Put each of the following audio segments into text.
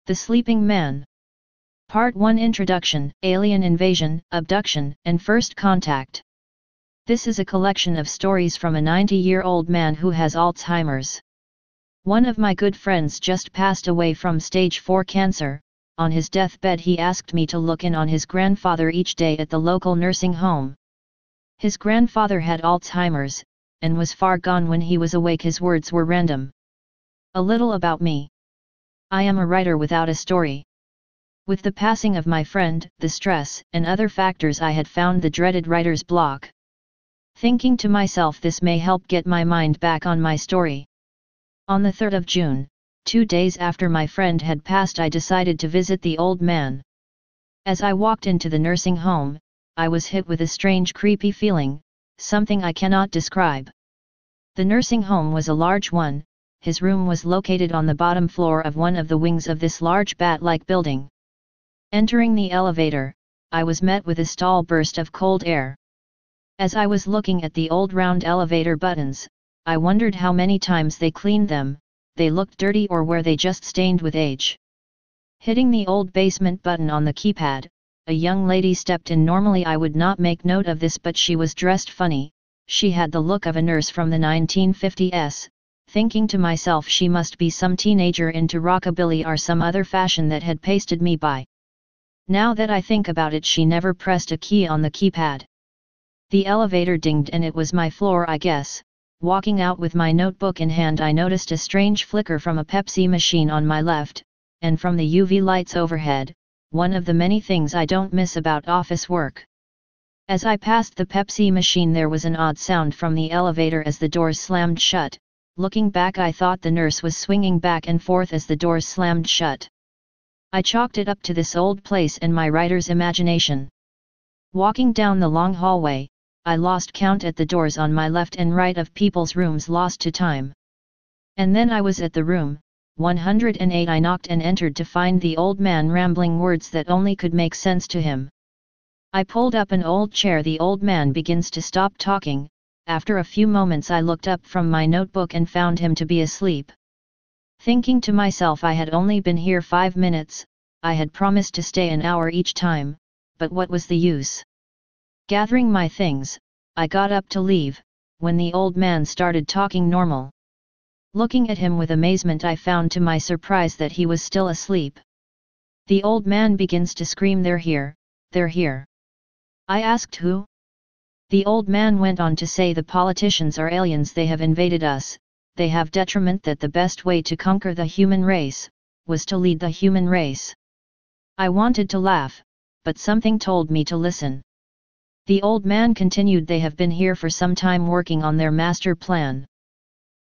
The Sleeping Man. Part 1 Introduction, Alien Invasion, Abduction, and First Contact. This is a collection of stories from a 90-year-old man who has Alzheimer's. One of my good friends just passed away from stage 4 cancer. On his deathbed he asked me to look in on his grandfather each day at the local nursing home. His grandfather had Alzheimer's, and was far gone when he was awake. His words were random. A little about me. I am a writer without a story. With the passing of my friend, the stress and other factors, I had found the dreaded writer's block. Thinking to myself, this may help get my mind back on my story. On the 3rd of June, 2 days after my friend had passed, I decided to visit the old man. As I walked into the nursing home, I was hit with a strange creepy feeling, something I cannot describe. The nursing home was a large one. His room was located on the bottom floor of one of the wings of this large bat-like building. Entering the elevator, I was met with a stall burst of cold air. As I was looking at the old round elevator buttons, I wondered how many times they cleaned them. They looked dirty, or were they just stained with age? Hitting the old basement button on the keypad, a young lady stepped in. Normally I would not make note of this, but she was dressed funny. She had the look of a nurse from the 1950s. Thinking to myself, she must be some teenager into rockabilly or some other fashion that had pasted me by. Now that I think about it, she never pressed a key on the keypad. The elevator dinged and it was my floor, I guess. Walking out with my notebook in hand, I noticed a strange flicker from a Pepsi machine on my left, and from the UV lights overhead, one of the many things I don't miss about office work. As I passed the Pepsi machine, there was an odd sound from the elevator as the doors slammed shut. Looking back, I thought the nurse was swinging back and forth as the doors slammed shut. I chalked it up to this old place and my writer's imagination. Walking down the long hallway, I lost count at the doors on my left and right of people's rooms, lost to time. And then I was at the room 108. I knocked and entered to find the old man rambling words that only could make sense to him. I pulled up an old chair. The old man begins to stop talking. After a few moments I looked up from my notebook and found him to be asleep. Thinking to myself, I had only been here 5 minutes, I had promised to stay an hour each time, but what was the use? Gathering my things, I got up to leave, when the old man started talking normal. Looking at him with amazement, I found to my surprise that he was still asleep. The old man begins to scream, "They're here, they're here." I asked, "Who?" The old man went on to say, "The politicians are aliens, they have invaded us, they have determined that the best way to conquer the human race, was to lead the human race." I wanted to laugh, but something told me to listen. The old man continued, "They have been here for some time working on their master plan.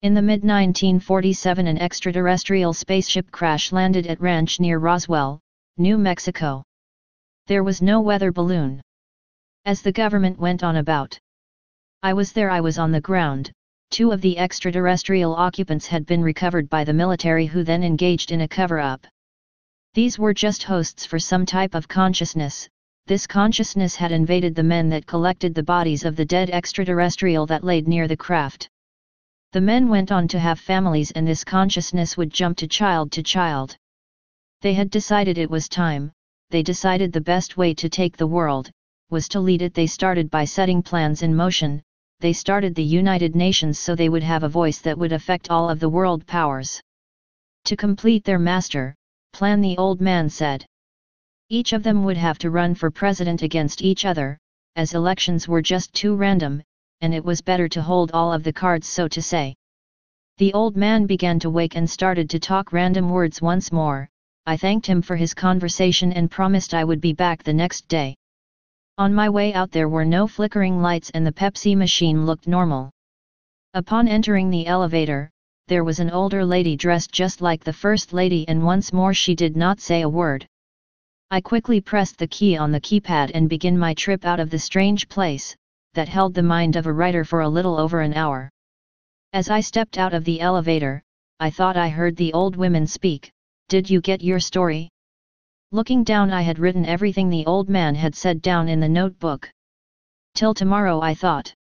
In the mid-1947 an extraterrestrial spaceship crash-landed at ranch near Roswell, New Mexico. There was no weather balloon. As the government went on about. I was there, I was on the ground. 2 of the extraterrestrial occupants had been recovered by the military, who then engaged in a cover-up. These were just hosts for some type of consciousness. This consciousness had invaded the men that collected the bodies of the dead extraterrestrial that laid near the craft. The men went on to have families, and this consciousness would jump to child. They had decided it was time. They decided the best way to take the world was to lead it. They started by setting plans in motion. They started the United Nations so they would have a voice that would affect all of the world powers. To complete their master plan, the old man said, each of them would have to run for president against each other, as elections were just too random, and it was better to hold all of the cards, so to say. The old man began to wake and started to talk random words once more. I thanked him for his conversation and promised I would be back the next day. On my way out there were no flickering lights and the Pepsi machine looked normal. Upon entering the elevator, there was an older lady dressed just like the First Lady, and once more she did not say a word. I quickly pressed the key on the keypad and began my trip out of the strange place that held the mind of a writer for a little over an hour. As I stepped out of the elevator, I thought I heard the old women speak, "Did you get your story?" Looking down, I had written everything the old man had said down in the notebook. "Till tomorrow," I thought.